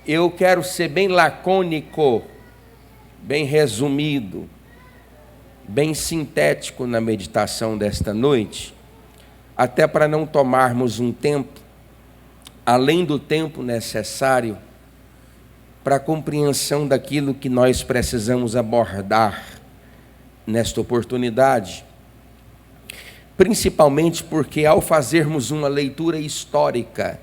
Eu quero ser bem lacônico, bem resumido, bem sintético na meditação desta noite, até para não tomarmos um tempo, além do tempo necessário, para a compreensão daquilo que nós precisamos abordar nesta oportunidade. Principalmente porque, ao fazermos uma leitura histórica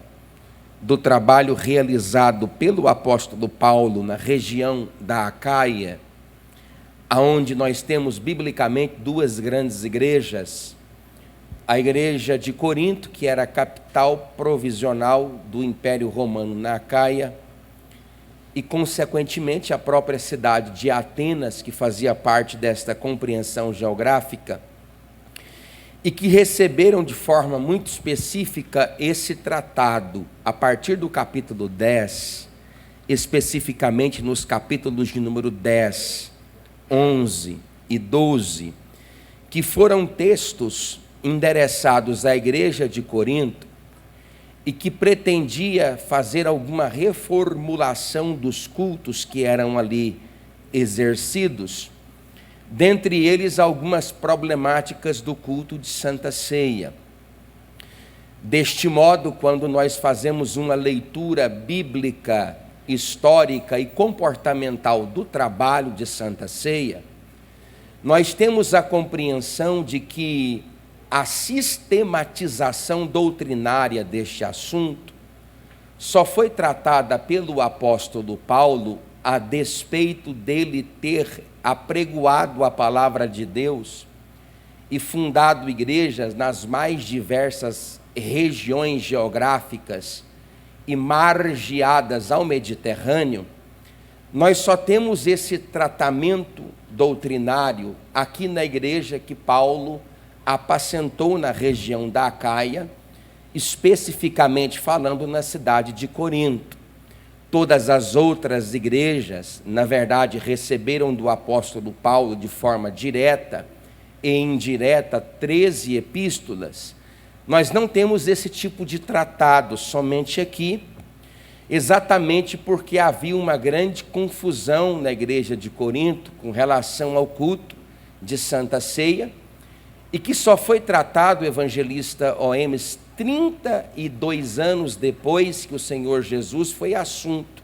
do trabalho realizado pelo apóstolo Paulo na região da Acaia, aonde nós temos biblicamente duas grandes igrejas, a igreja de Corinto, que era a capital provisional do Império Romano na Acaia, e consequentemente a própria cidade de Atenas, que fazia parte desta compreensão geográfica, e que receberam de forma muito específica esse tratado, a partir do capítulo 10, especificamente nos capítulos de número 10, 11 e 12, que foram textos endereçados à igreja de Corinto e que pretendia fazer alguma reformulação dos cultos que eram ali exercidos, dentre eles algumas problemáticas do culto de Santa Ceia. Deste modo, quando nós fazemos uma leitura bíblica, histórica e comportamental do trabalho de Santa Ceia, nós temos a compreensão de que a sistematização doutrinária deste assunto só foi tratada pelo apóstolo Paulo a despeito dele ter apregoado a palavra de Deus e fundado igrejas nas mais diversas regiões geográficas e margeadas ao Mediterrâneo. Nós só temos esse tratamento doutrinário aqui na igreja que Paulo apacentou na região da Acaia, especificamente falando na cidade de Corinto. Todas as outras igrejas, na verdade, receberam do apóstolo Paulo de forma direta e indireta 13 epístolas. Nós não temos esse tipo de tratado somente aqui, exatamente porque havia uma grande confusão na igreja de Corinto com relação ao culto de Santa Ceia, e que só foi tratado, o evangelista Oemes, 32 anos depois que o Senhor Jesus foi assunto.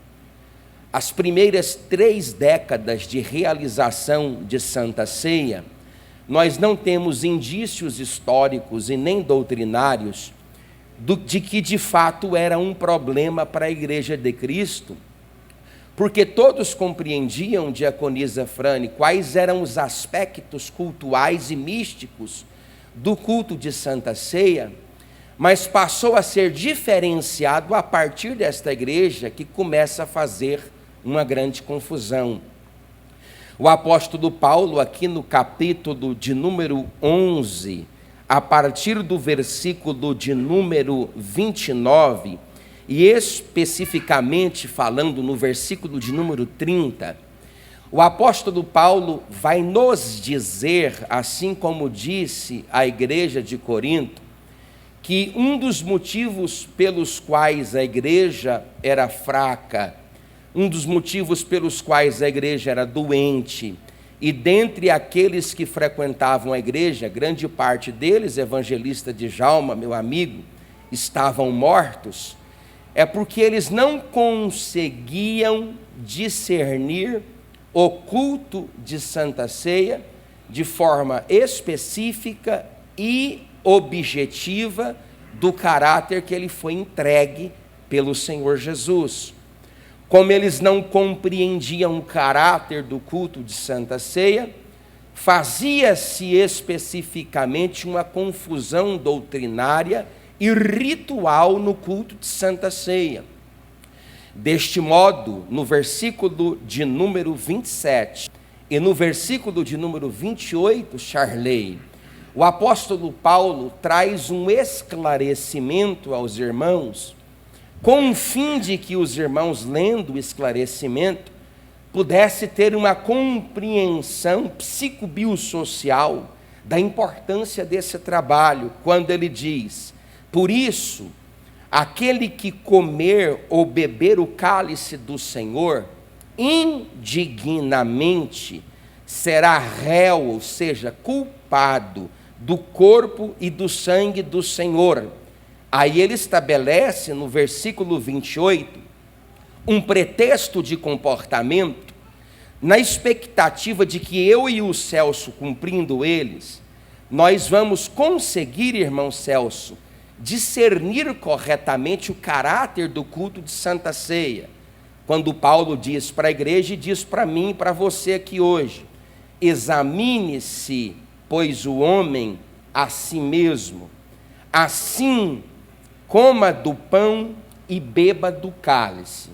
As primeiras 3 décadas de realização de Santa Ceia, nós não temos indícios históricos e nem doutrinários de que de fato era um problema para a Igreja de Cristo, porque todos compreendiam, diaconisa Frane, quais eram os aspectos cultuais e místicos do culto de Santa Ceia, mas passou a ser diferenciado a partir desta igreja que começa a fazer uma grande confusão. O apóstolo Paulo, aqui no capítulo de número 11, a partir do versículo de número 29, e especificamente falando no versículo de número 30, o apóstolo Paulo vai nos dizer, assim como disse a igreja de Corinto, que um dos motivos pelos quais a igreja era fraca, um dos motivos pelos quais a igreja era doente, e dentre aqueles que frequentavam a igreja, grande parte deles, evangelista Djalma, meu amigo, estavam mortos, é porque eles não conseguiam discernir o culto de Santa Ceia de forma específica e objetiva do caráter que ele foi entregue pelo Senhor Jesus. Como eles não compreendiam o caráter do culto de Santa Ceia, fazia-se especificamente uma confusão doutrinária e ritual no culto de Santa Ceia. Deste modo, no versículo de número 27 e no versículo de número 28, Charley, o apóstolo Paulo traz um esclarecimento aos irmãos, com o fim de que os irmãos, lendo o esclarecimento, pudesse ter uma compreensão psicobiosocial da importância desse trabalho, quando ele diz: por isso, aquele que comer ou beber o cálice do Senhor, indignamente será réu, ou seja, culpado do corpo e do sangue do Senhor. Aí ele estabelece no versículo 28 um pretexto de comportamento, na expectativa de que eu e o Celso, cumprindo eles, nós vamos conseguir, irmão Celso, discernir corretamente o caráter do culto de Santa Ceia. Quando Paulo diz para a igreja e diz para mim e para você aqui hoje: examine-se, pois, o homem a si mesmo, assim coma do pão e beba do cálice.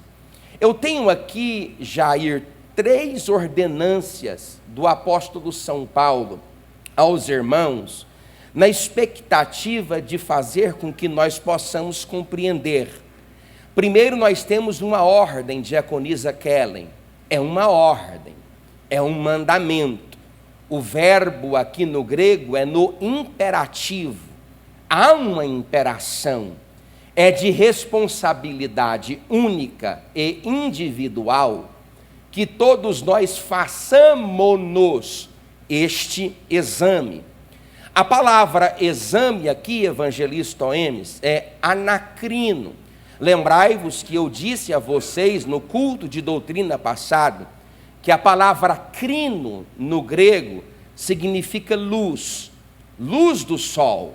Eu tenho aqui, Jair, 3 ordenâncias do apóstolo São Paulo aos irmãos, na expectativa de fazer com que nós possamos compreender. Primeiro, nós temos uma ordem, diaconisa Kellen. É uma ordem, é um mandamento. O verbo aqui no grego é no imperativo. Há uma imperação. É de responsabilidade única e individual que todos nós façamos este exame. A palavra exame aqui, evangelista Oemes, é anacrino. Lembrai-vos que eu disse a vocês no culto de doutrina passado que a palavra crino no grego significa luz, luz do sol.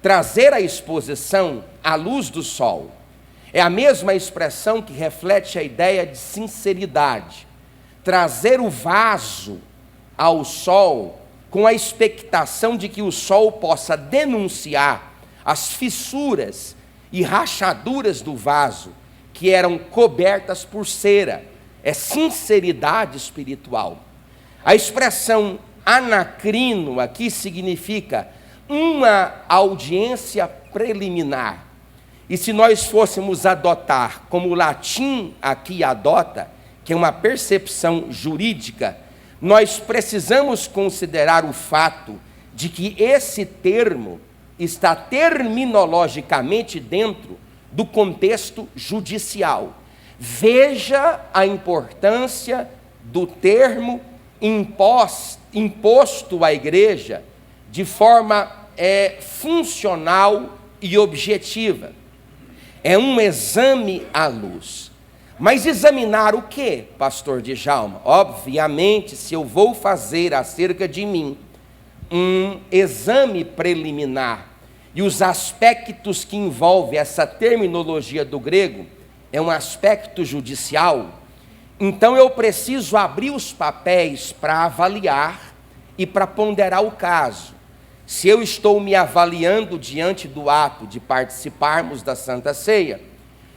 Trazer à exposição a luz do sol é a mesma expressão que reflete a ideia de sinceridade. Trazer o vaso ao sol com a expectação de que o sol possa denunciar as fissuras e rachaduras do vaso que eram cobertas por cera. É sinceridade espiritual. A expressão anacrino aqui significa uma audiência preliminar. E se nós fôssemos adotar, como o latim aqui adota, que é uma percepção jurídica, nós precisamos considerar o fato de que esse termo está terminologicamente dentro do contexto judicial. Veja a importância do termo imposto à igreja de forma funcional e objetiva. É um exame à luz. Mas examinar o quê, pastor Djalma? Obviamente, se eu vou fazer acerca de mim um exame preliminar, e os aspectos que envolvem essa terminologia do grego é um aspecto judicial, então eu preciso abrir os papéis para avaliar e para ponderar o caso. Se eu estou me avaliando diante do ato de participarmos da Santa Ceia,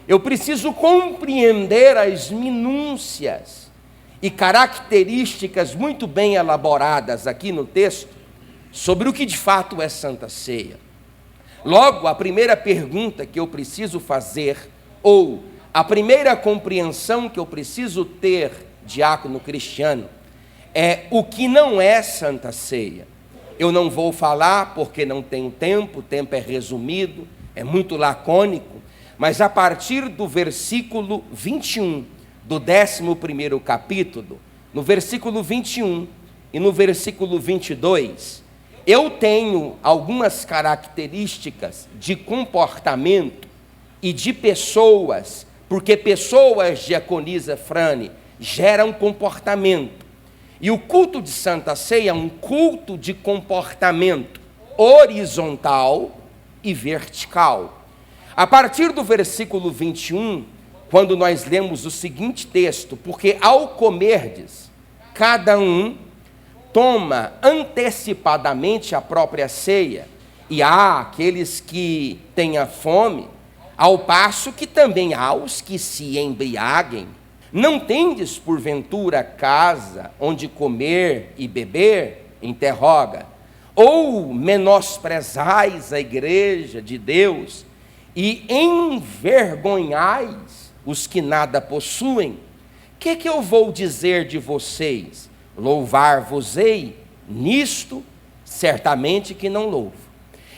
eu preciso compreender as minúcias e características muito bem elaboradas aqui no texto sobre o que de fato é Santa Ceia. Logo, a primeira pergunta que eu preciso fazer, ou a primeira compreensão que eu preciso ter, diácono Cristiano, é o que não é Santa Ceia. Eu não vou falar porque não tenho tempo, o tempo é resumido, é muito lacônico, mas a partir do versículo 21, do 11º capítulo, no versículo 21 e no versículo 22, eu tenho algumas características de comportamento e de pessoas, porque pessoas, diaconisa Frane, geram comportamento. E o culto de Santa Ceia é um culto de comportamento horizontal e vertical. A partir do versículo 21, quando nós lemos o seguinte texto: porque ao comerdes, cada um toma antecipadamente a própria ceia, e há aqueles que tenham fome, ao passo que também há os que se embriaguem. Não tendes, porventura, casa onde comer e beber? Interroga. Ou menosprezais a igreja de Deus e envergonhais os que nada possuem? Que eu vou dizer de vocês? Louvar-vos-ei? Nisto, certamente que não louvo.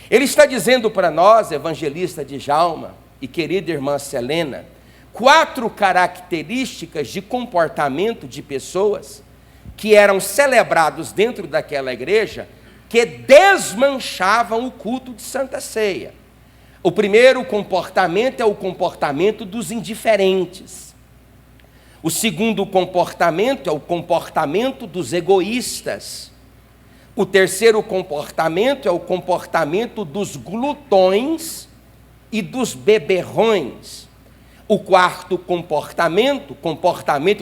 Ele está dizendo para nós, evangelista Djalma, e querida irmã Selena, 4 características de comportamento de pessoas que eram celebrados dentro daquela igreja, que desmanchavam o culto de Santa Ceia. O primeiro comportamento é o comportamento dos indiferentes. O segundo comportamento é o comportamento dos egoístas. O terceiro comportamento é o comportamento dos glutões e dos beberrões. O quarto comportamento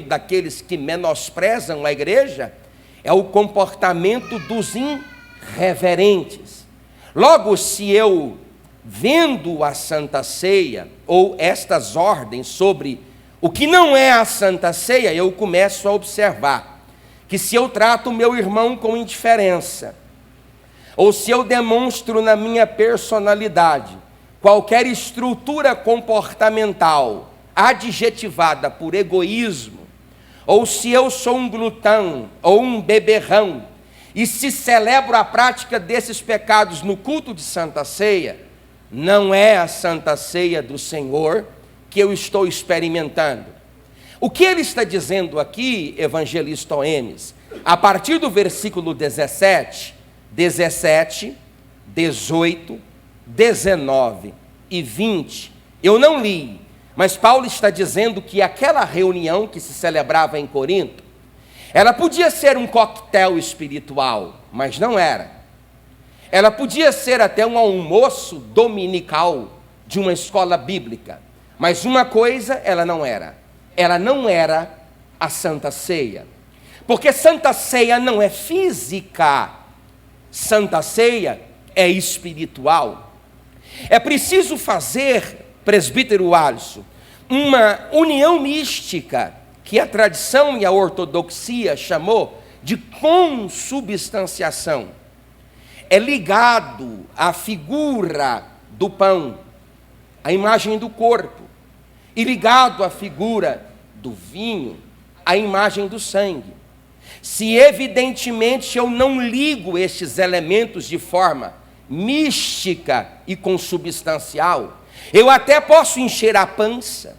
daqueles que menosprezam a igreja, é o comportamento dos irreverentes. Logo, se eu, vendo a Santa Ceia, ou estas ordens sobre o que não é a Santa Ceia, eu começo a observar que se eu trato o meu irmão com indiferença, ou se eu demonstro na minha personalidade qualquer estrutura comportamental adjetivada por egoísmo, ou se eu sou um glutão ou um beberrão, e se celebro a prática desses pecados no culto de Santa Ceia, não é a Santa Ceia do Senhor que eu estou experimentando. O que ele está dizendo aqui, evangelista Oemes, a partir do versículo 17, 18, 19 e 20, eu não li, mas Paulo está dizendo que aquela reunião que se celebrava em Corinto, ela podia ser um coquetel espiritual, mas não era. Ela podia ser até um almoço dominical de uma escola bíblica, mas uma coisa ela não era. Ela não era a Santa Ceia, porque Santa Ceia não é física, Santa Ceia é espiritual. É preciso fazer, presbítero Alisson, uma união mística, que a tradição e a ortodoxia chamou de consubstanciação. É ligado à figura do pão, à imagem do corpo, e ligado à figura do vinho, à imagem do sangue. Se evidentemente eu não ligo estes elementos de forma mística e consubstancial, eu até posso encher a pança,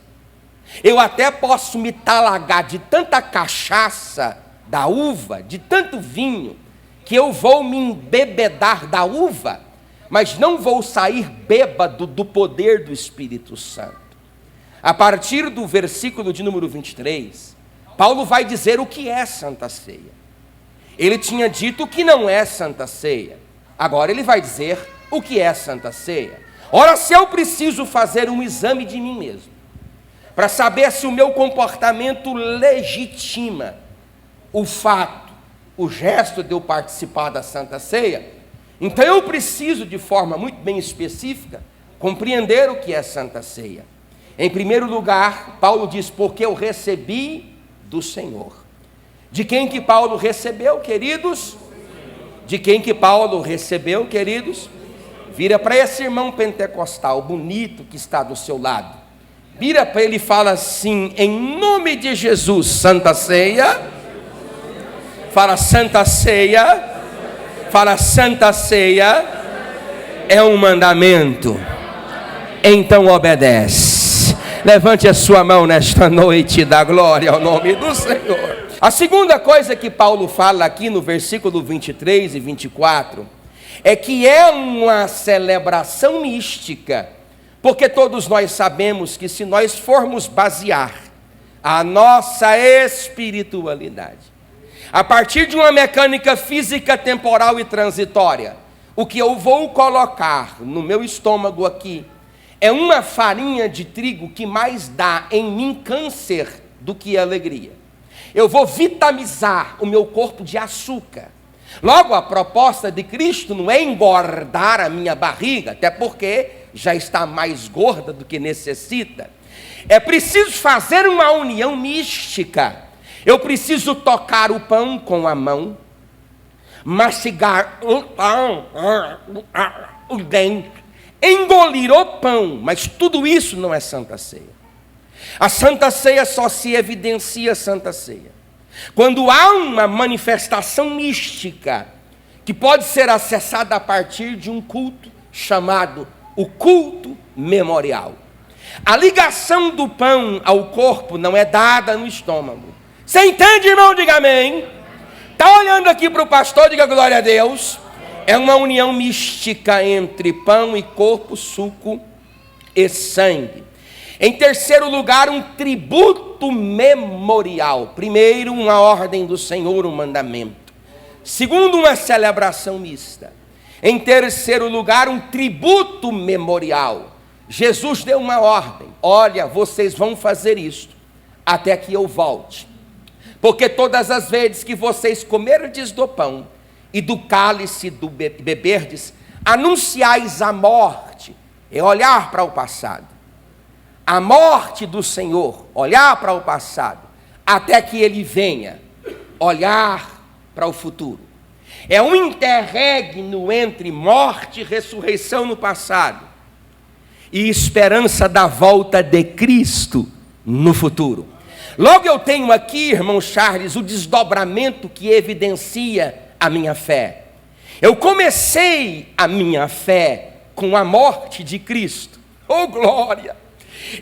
eu até posso me talagar de tanta cachaça da uva, de tanto vinho, que eu vou me embebedar da uva, mas não vou sair bêbado do poder do Espírito Santo. A partir do versículo de número 23, Paulo vai dizer o que é Santa Ceia. Ele tinha dito o que não é Santa Ceia. Agora ele vai dizer o que é Santa Ceia. Ora, se eu preciso fazer um exame de mim mesmo, para saber se o meu comportamento legitima o fato, o gesto de eu participar da Santa Ceia, então eu preciso, de forma muito bem específica, compreender o que é Santa Ceia. Em primeiro lugar, Paulo diz, porque eu recebi do Senhor. De quem que Paulo recebeu, queridos? De quem que Paulo recebeu, queridos? Vira para esse irmão pentecostal bonito que está do seu lado. Vira para ele e fala assim, em nome de Jesus, Santa Ceia. Fala Santa Ceia. Fala Santa Ceia. É um mandamento. Então obedece. Levante a sua mão nesta noite e dá glória ao nome do Senhor. A segunda coisa que Paulo fala aqui no versículo 23 e 24 é que é uma celebração mística, porque todos nós sabemos que se nós formos basear a nossa espiritualidade a partir de uma mecânica física, temporal e transitória, o que eu vou colocar no meu estômago aqui é uma farinha de trigo que mais dá em mim câncer do que alegria. Eu vou vitamizar o meu corpo de açúcar. Logo, a proposta de Cristo não é engordar a minha barriga, até porque já está mais gorda do que necessita. É preciso fazer uma união mística. Eu preciso tocar o pão com a mão, mastigar o pão, o dente, engolir o pão, mas tudo isso não é Santa Ceia. A Santa Ceia só se evidencia Santa Ceia quando há uma manifestação mística que pode ser acessada a partir de um culto chamado o culto memorial. A ligação do pão ao corpo não é dada no estômago. Você entende, irmão? Diga amém. Está olhando aqui para o pastor, diga glória a Deus. É uma união mística entre pão e corpo, suco e sangue. Em terceiro lugar, um tributo memorial. Primeiro, uma ordem do Senhor, um mandamento. Segundo, uma celebração mista. Em terceiro lugar, um tributo memorial. Jesus deu uma ordem: olha, vocês vão fazer isto até que eu volte. Porque todas as vezes que vocês comerdes do pão e do cálice do beberdes, anunciais a morte, é olhar para o passado. A morte do Senhor, olhar para o passado, até que Ele venha, olhar para o futuro. É um interregno entre morte e ressurreição no passado e esperança da volta de Cristo no futuro. Logo eu tenho aqui, irmão Charles, o desdobramento que evidencia a minha fé. Eu comecei a minha fé com a morte de Cristo. Oh glória!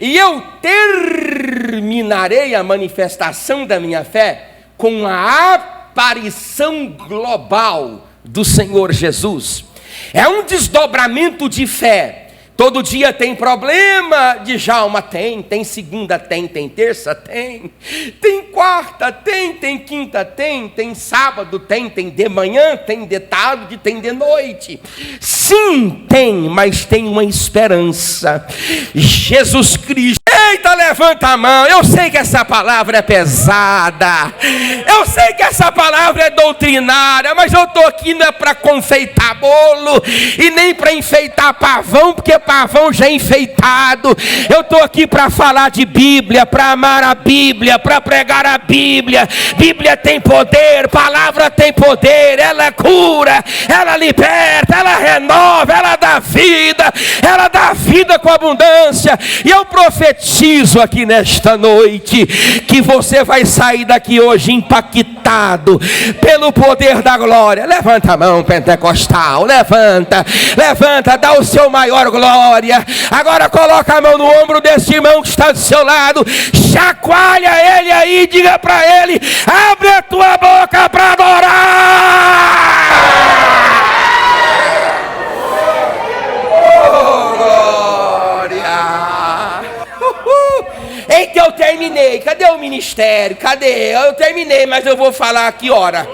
E eu terminarei a manifestação da minha fé com a aparição global do Senhor Jesus. É um desdobramento de fé. Todo dia tem problema, Djalma? Tem segunda, tem terça, tem quarta, tem quinta, tem sábado, tem de manhã, tem de tarde, tem de noite. Sim, tem, mas tem uma esperança. Jesus Cristo. Eita, levanta a mão. Eu sei que essa palavra é pesada, eu sei que essa palavra é doutrinária, mas eu estou aqui não é para confeitar bolo e nem para enfeitar pavão, porque pavão já é enfeitado. Eu estou aqui para falar de Bíblia, para amar a Bíblia, para pregar a Bíblia. Bíblia tem poder, palavra tem poder, ela cura, ela liberta, ela renova, ela dá vida com abundância. E eu profetizo aqui nesta noite que você vai sair daqui hoje impactado pelo poder da glória. Levanta a mão, pentecostal, levanta, dá o seu maior glória. Agora coloca a mão no ombro desse irmão que está do seu lado, chacoalha ele aí, diga para ele: abre a tua boca para adorar. Eita, eu terminei. Cadê o ministério? Cadê? Eu terminei, mas eu vou falar aqui, ora.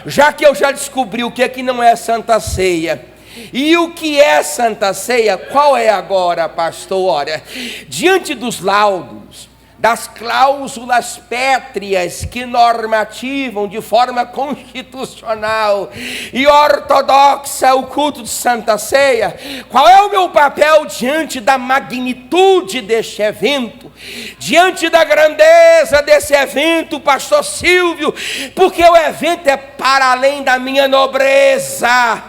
Já que eu já descobri o que é que não é Santa Ceia. E o que é Santa Ceia? Qual é agora, pastor? Ora, diante dos laudos, das cláusulas pétreas que normativam de forma constitucional e ortodoxa o culto de Santa Ceia, qual é o meu papel diante da magnitude deste evento, diante da grandeza desse evento, pastor Silvio? Porque o evento é para além da minha nobreza,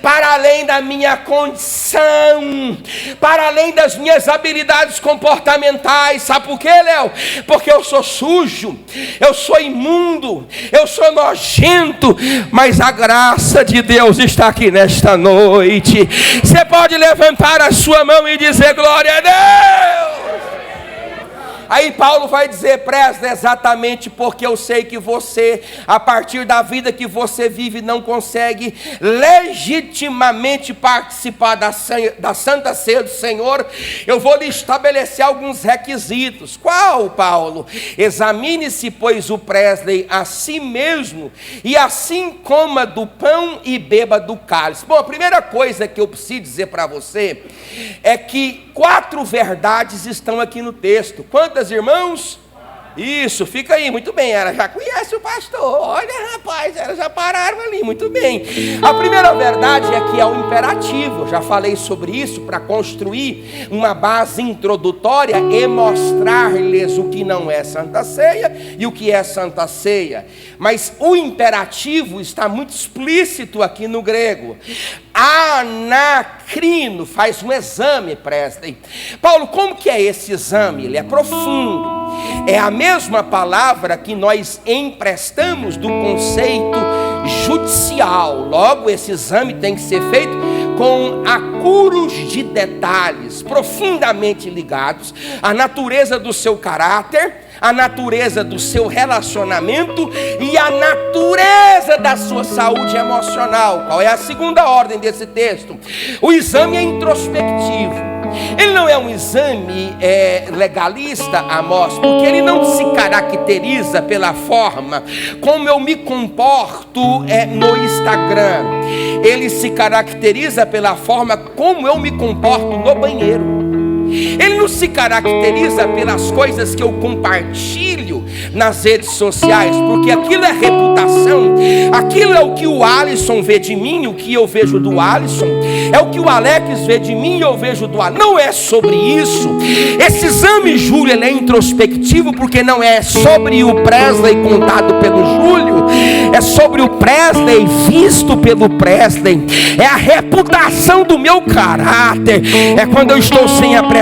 para além da minha condição, para além das minhas habilidades comportamentais. Sabe por quê, Léo? Porque eu sou sujo, eu sou imundo, eu sou nojento, mas a graça de Deus está aqui nesta noite. Você pode levantar a sua mão e dizer glória a Deus. Aí Paulo vai dizer: presta, exatamente porque eu sei que você, a partir da vida que você vive, não consegue legitimamente participar da Santa Ceia do Senhor. Eu vou lhe estabelecer alguns requisitos. Qual, Paulo? Examine-se, pois, o Presley a si mesmo, e assim coma do pão e beba do cálice. Bom, a primeira coisa que eu preciso dizer para você é que 4 verdades estão aqui no texto. Quantas, irmãos? Isso, fica aí, muito bem. Ela já conhece o pastor. Olha, rapaz, elas já pararam ali, muito bem. A primeira verdade é que é o imperativo. Eu já falei sobre isso para construir uma base introdutória e mostrar-lhes o que não é Santa Ceia e o que é Santa Ceia. Mas o imperativo está muito explícito aqui no grego. Anacrino, faz um exame, Presley. Paulo, como que é esse exame? Ele é profundo. É a mesma palavra que nós emprestamos do conceito judicial. Logo, esse exame tem que ser feito com apuros de detalhes profundamente ligados à natureza do seu caráter, à natureza do seu relacionamento e à natureza da sua saúde emocional. Qual é a segunda ordem desse texto? O exame é introspectivo. Ele não é um exame legalista, Amós, porque ele não se caracteriza pela forma como eu me comporto no Instagram. Ele se caracteriza pela forma como eu me comporto no banheiro. Ele não se caracteriza pelas coisas que eu compartilho nas redes sociais, porque aquilo é reputação, aquilo é o que o Alisson vê de mim, o que eu vejo do Alisson, é o que o Alex vê de mim e eu vejo do Alex. Não é sobre isso. Esse exame, Júlio, ele é introspectivo, porque não é sobre o Presley contado pelo Júlio, é sobre o Presley visto pelo Presley, é a reputação do meu caráter, é quando eu estou sem a presença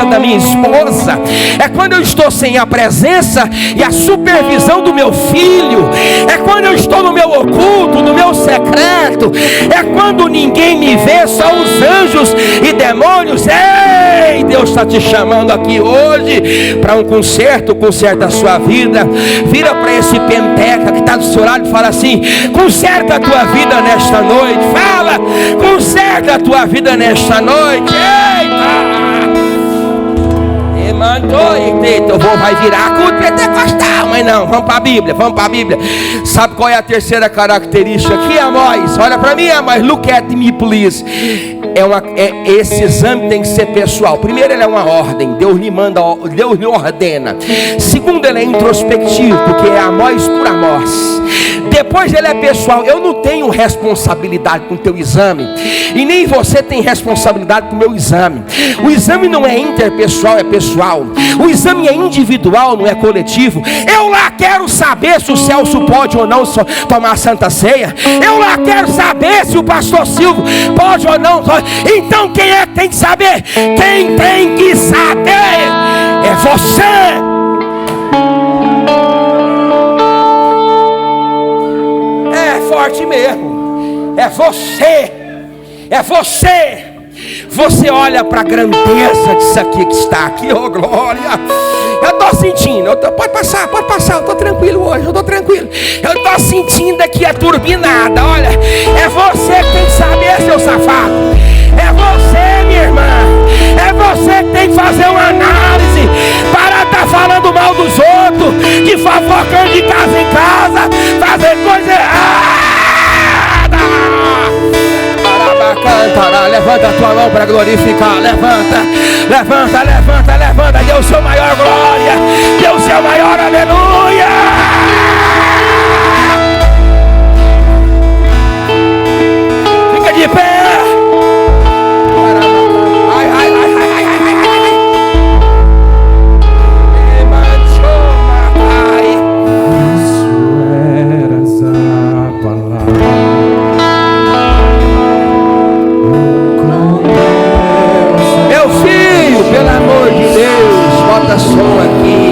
da minha esposa, é quando eu estou sem a presença e a supervisão do meu filho, é quando eu estou no meu oculto, no meu secreto, é quando ninguém me vê, só os anjos e demônios. Ei, Deus está te chamando aqui hoje para um conserto, conserta a sua vida. Vira para esse penteca que está do seu lado e fala assim: conserta a tua vida nesta noite. Fala, conserta a tua vida nesta noite. Eita! Vai virar culto pentecostal, mas não, vamos para a Bíblia, vamos para a Bíblia. Sabe qual é a terceira característica aqui, Amós? Olha para mim, Amós, look at me, please. Esse exame tem que ser pessoal. Primeiro, ele é uma ordem, Deus lhe manda, Deus lhe ordena. Segundo, ele é introspectivo, porque é Amós por Amós. Depois, ele é pessoal. Eu não tenho responsabilidade com o teu exame, e nem você tem responsabilidade com o meu exame. O exame não é interpessoal, é pessoal. O exame é individual, não é coletivo. Eu lá quero saber se o Celso pode ou não tomar a Santa Ceia. Eu lá quero saber se o pastor Silvio pode ou não. Então quem é que tem que saber? Quem tem que saber é você. É forte mesmo. É você. É você. Você olha para a grandeza disso aqui que está aqui, oh glória. Eu estou sentindo, pode passar, eu estou tranquilo hoje, eu estou tranquilo. Eu estou sentindo aqui a turbinada, olha. É você que tem que saber, seu safado. É você, minha irmã. É você que tem que fazer uma análise. Para estar falando mal dos outros, de fofocando de casa em casa, fazer coisa errada. Cantará, levanta a tua mão para glorificar. Levanta. Deus é o maior, glória. Deus é o maior, aleluia. Fica de pé. Pelo amor de Deus, bota som aqui.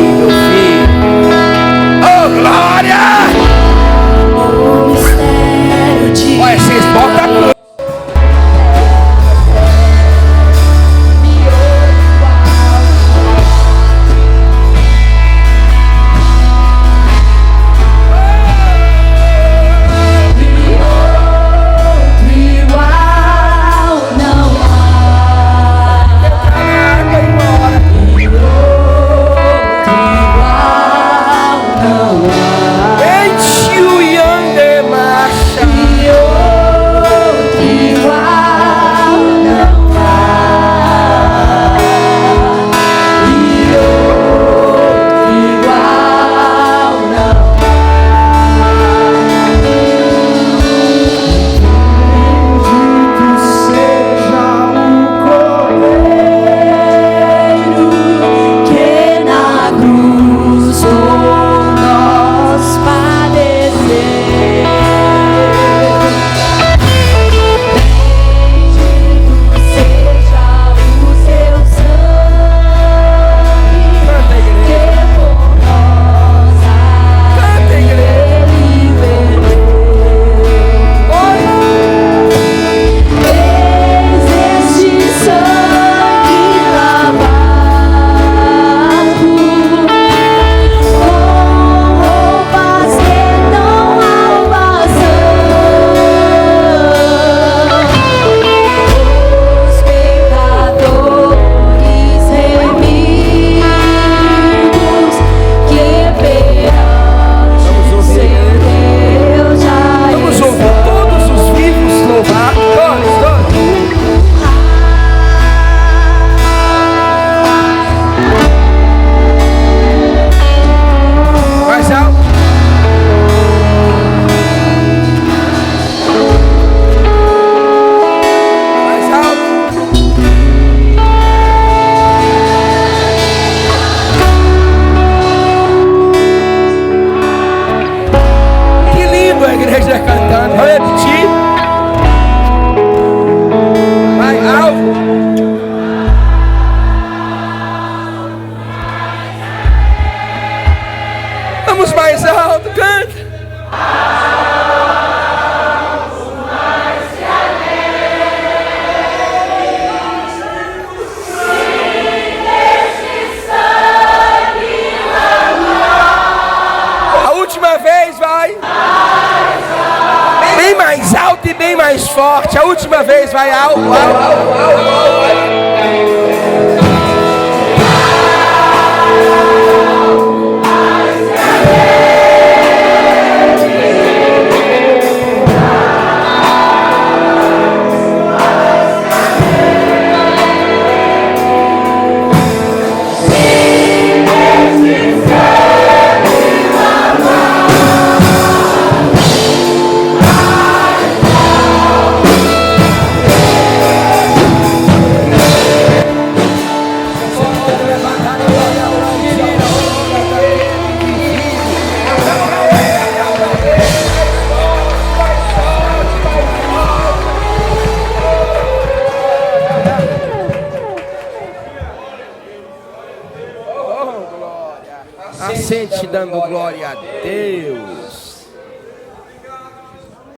Vamos mais alto, canta. A última vez, vai. Bem mais alto e bem mais forte. A última vez, vai alto, alto, alto, alto. Assente dando glória a Deus.